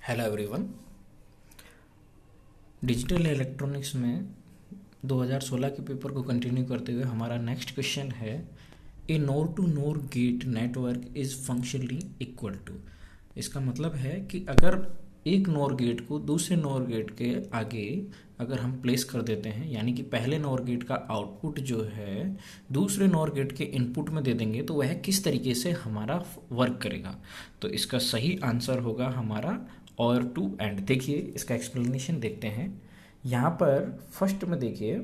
Hello everyone. Digital electronics में 2016 के paper को कंटिन्यू करते हुए हमारा नेक्स्ट क्वेश्चन है, a NOR to NOR gate network is functionally equal to. इसका मतलब है कि अगर एक नोर गेट को दूसरे नोर गेट के आगे अगर हम प्लेस कर देते हैं, यानी कि पहले नोर गेट का आउटपुट जो है दूसरे नोर गेट के इनपुट में दे देंगे तो वह किस तरीके से हमारा वर्क करेगा। तो इसका सही आंसर होगा हमारा और टू एंड। देखिए इसका एक्सप्लेनेशन देखते हैं। यहाँ पर फर्स्ट में देखिए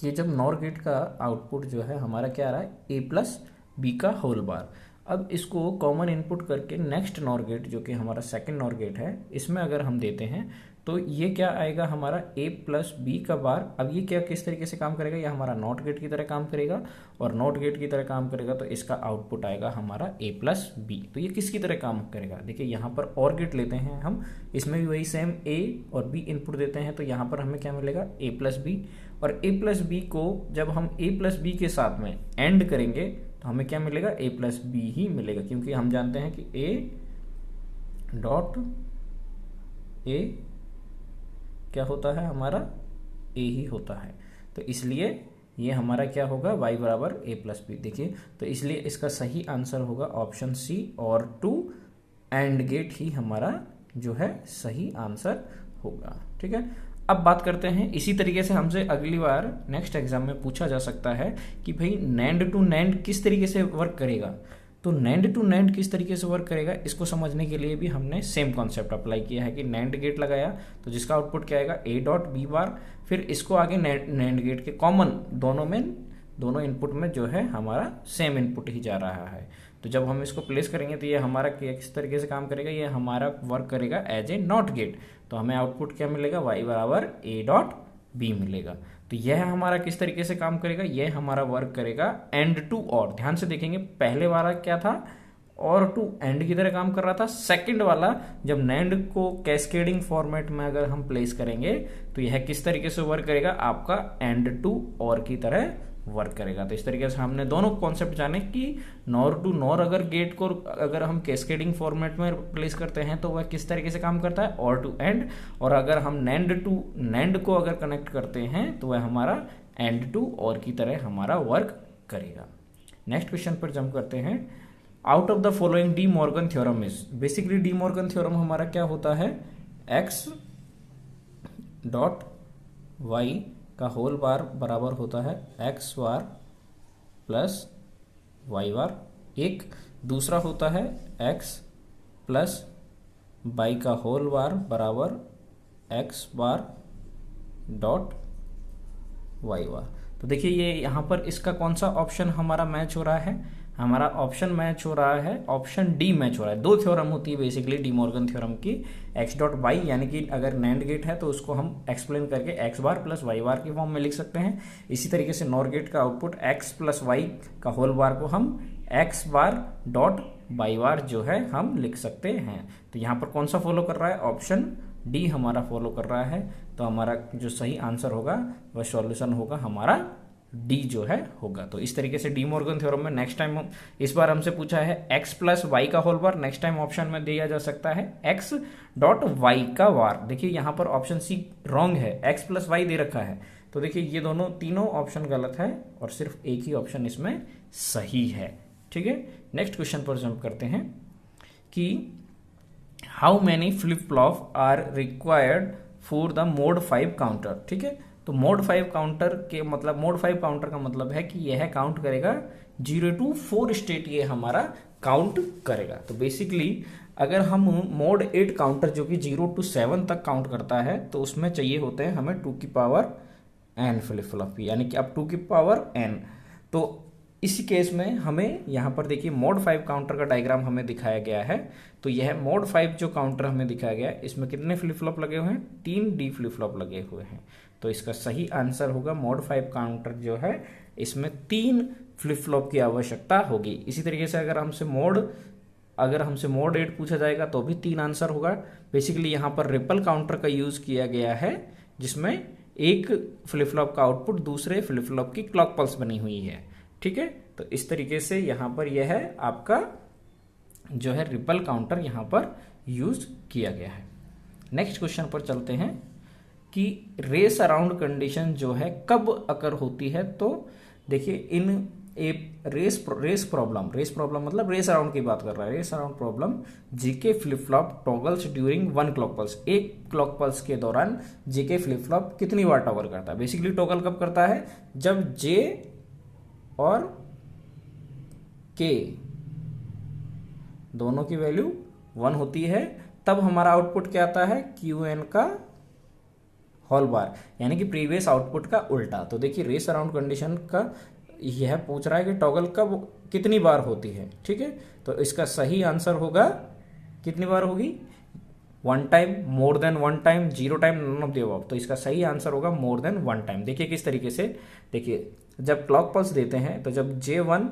कि जब नॉर गेट का आउटपुट जो है हमारा क्या आ रहा है, ए प्लस बी का होल बार। अब इसको कॉमन इनपुट करके नेक्स्ट नॉर गेट जो कि हमारा सेकंड नॉर गेट है, इसमें अगर हम देते हैं तो ये क्या आएगा हमारा a प्लस बी का बार। अब ये क्या किस तरीके से काम करेगा, ये हमारा नॉट गेट की तरह काम करेगा और नॉट गेट की तरह काम करेगा तो इसका आउटपुट आएगा हमारा a प्लस बी। तो ये किसकी तरह काम करेगा, देखिए यहाँ पर और गेट लेते हैं हम, इसमें भी वही सेम a और b इनपुट देते हैं तो यहाँ पर हमें क्या मिलेगा a प्लस बी। और a प्लस बी को जब हम a प्लस बी के साथ में एंड करेंगे तो हमें क्या मिलेगा, a प्लस बी ही मिलेगा, क्योंकि हम जानते हैं कि a डॉट a क्या होता है हमारा a ही होता है। तो इसलिए ये हमारा क्या होगा, y बराबर a प्लस बी। देखिए तो इसलिए इसका सही आंसर होगा ऑप्शन सी और टू एंड गेट ही हमारा जो है सही आंसर होगा। ठीक है, अब बात करते हैं इसी तरीके से हमसे अगली बार नेक्स्ट एग्जाम में पूछा जा सकता है कि भाई नैंड टू नैंड किस तरीके से वर्क करेगा। तो नैंड टू नैंड किस तरीके से वर्क करेगा इसको समझने के लिए भी हमने सेम कॉन्सेप्ट अप्लाई किया है कि नैंड गेट लगाया तो जिसका आउटपुट क्या आएगा, a डॉट बी बार। फिर इसको आगे नैंड गेट के कॉमन दोनों इनपुट में जो है हमारा सेम इनपुट ही जा रहा है। तो जब हम इसको प्लेस करेंगे तो ये हमारा किस तरीके से काम करेगा, ये हमारा वर्क करेगा एज ए नॉट गेट। तो हमें आउटपुट क्या मिलेगा, y बराबर a डॉट बी मिलेगा। तो यह हमारा किस तरीके से काम करेगा, यह हमारा वर्क करेगा एंड टू और। ध्यान से देखेंगे पहले वाला क्या था, और टू एंड की तरह काम कर रहा था। सेकंड वाला जब नैंड को कैस्केडिंग फॉर्मेट में अगर हम प्लेस करेंगे तो यह किस तरीके से वर्क करेगा, आपका एंड टू और की तरह वर्क करेगा। तो इस तरीके से हमने दोनों कॉन्सेप्ट जाने कि नॉर टू नॉर अगर गेट को अगर हम कैस्केडिंग फॉर्मेट में प्लेस करते हैं तो वह किस तरीके से काम करता है, और टू एंड। और अगर हम नैंड टू नैंड को अगर कनेक्ट करते हैं तो वह हमारा एंड टू और की तरह हमारा वर्क करेगा। नेक्स्ट क्वेश्चन पर जंप करते हैं। Out of the following D Morgan theorem is. Basically D Morgan theorem हमारा क्या होता है, एक्स डॉट वाई का होल बार बराबर होता है एक्स बार प्लस वाई बार। एक दूसरा होता है एक्स प्लस वाई का होल बार बराबर एक्स बार डॉट वाई बार। तो देखिए ये यहाँ पर इसका कौन सा ऑप्शन हमारा मैच हो रहा है, हमारा ऑप्शन मैच हो रहा है, ऑप्शन डी मैच हो रहा है। दो थ्योरम होती है बेसिकली डी मॉर्गन थ्योरम की, एक्स डॉट वाई यानी कि अगर नैंड गेट है तो उसको हम एक्सप्लेन करके एक्स बार प्लस वाई बार की फॉर्म में लिख सकते हैं। इसी तरीके से नॉर गेट का आउटपुट एक्स प्लस वाई का होल बार को हम एक्स बार डॉट वाई बार जो है हम लिख सकते हैं। तो यहाँ पर कौन सा फॉलो कर रहा है, ऑप्शन डी हमारा फॉलो कर रहा है। तो हमारा जो सही आंसर होगा वह सॉल्यूशन होगा हमारा डी जो है होगा। तो इस तरीके से डी मॉर्गन थ्योरम में नेक्स्ट टाइम इस बार हमसे पूछा है एक्स प्लस वाई का whole bar, next time option में दिया जा सकता है एक्स डॉट वाई का बार। देखिए यहाँ पर ऑप्शन सी रॉन्ग है, एक्स प्लस वाई दे रखा है। तो देखिए ये दोनों तीनों ऑप्शन गलत है और सिर्फ एक ही ऑप्शन इसमें सही है। ठीक है, नेक्स्ट क्वेश्चन पर जंप करते हैं कि how many flip flop are required for the mod 5 counter. ठीक है, तो मोड 5 काउंटर के मतलब मोड 5 काउंटर का मतलब है कि यह काउंट करेगा 0 to 4 स्टेट, ये हमारा काउंट करेगा। तो बेसिकली अगर हम मोड 8 काउंटर जो कि 0 to 7 तक काउंट करता है तो उसमें चाहिए होते हैं हमें 2 की पावर n फ्लिप फ्लॉप, यानी कि अब 2 की पावर n। तो इसी केस में हमें यहाँ पर देखिए मोड 5 काउंटर का डायग्राम हमें दिखाया गया है। तो यह मोड 5 जो काउंटर हमें दिखाया गया है इसमें कितने फ्लिप फ्लॉप लगे हुए हैं, 3 डी फ्लिप फ्लॉप लगे हुए हैं। तो इसका सही आंसर होगा मोड 5 काउंटर जो है इसमें 3 फ्लिप फ्लॉप की आवश्यकता होगी। इसी तरीके से अगर हमसे मोड 8 पूछा जाएगा तो भी 3 आंसर होगा। बेसिकली यहाँ पर रिपल काउंटर का यूज किया गया है जिसमें एक फ्लिप फ्लॉप का आउटपुट दूसरे फ्लिप फ्लॉप की क्लॉक पल्स बनी हुई है। ठीक है, तो इस तरीके से यहाँ पर यह है आपका जो है रिपल काउंटर यहाँ पर यूज किया गया है। नेक्स्ट क्वेश्चन पर चलते हैं कि रेस अराउंड कंडीशन जो है कब अकर होती है। तो देखिए इन ए रेस प्रॉब्लम मतलब रेस अराउंड की बात कर रहा है। Race around problem JK flip flop toggles during 1 clock pulse, एक क्लॉक पल्स के दौरान जीके फ्लिप फ्लॉप कितनी बार टॉगल करता है। बेसिकली टॉगल कब करता है, जब जे और के दोनों की वैल्यू 1 होती है, तब हमारा आउटपुट क्या आता है, क्यू एन का होल बार, यानी कि प्रीवियस आउटपुट का उल्टा। तो देखिए रेस अराउंड कंडीशन का यह पूछ रहा है कि टॉगल कब कितनी बार होती है। ठीक है, तो इसका सही आंसर होगा, कितनी बार होगी, 1 time, more than 1 time, 0 time, none of the above. तो इसका सही आंसर होगा मोर देन 1 टाइम। देखिए किस तरीके से, देखिए जब क्लॉक पल्स देते हैं तो जब J1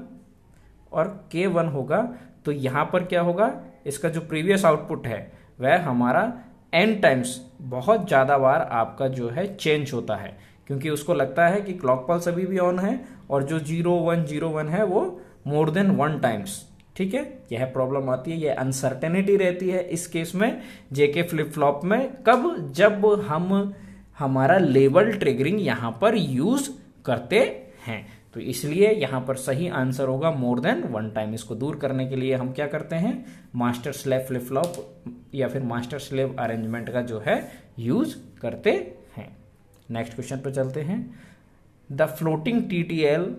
और K1 होगा तो यहां पर क्या होगा, इसका जो प्रीवियस आउटपुट है वह हमारा n टाइम्स, बहुत ज़्यादा बार आपका जो है चेंज होता है, क्योंकि उसको लगता है कि क्लॉक पल्स अभी भी ऑन है और जो 0101 है वो मोर देन 1 टाइम्स। ठीक है, यह प्रॉब्लम आती है, यह अनसर्टेनिटी रहती है इस केस में जेके फ्लिप फ्लॉप में। कब, जब हम हमारा लेवल ट्रिगरिंग यहां पर यूज करते हैं। तो इसलिए यहां पर सही आंसर होगा मोर देन 1 टाइम। इसको दूर करने के लिए हम क्या करते हैं, मास्टर स्लेव फ्लिप फ्लॉप या फिर मास्टर स्लेव अरेंजमेंट का जो है यूज करते हैं। नेक्स्ट क्वेश्चन पर चलते हैं। The floating TTL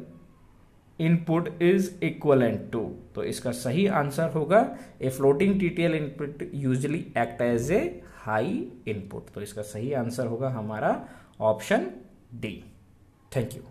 input is equivalent to, तो इसका सही आंसर होगा a floating TTL input usually act as a high input. तो इसका सही आंसर होगा हमारा ऑप्शन डी। Thank you.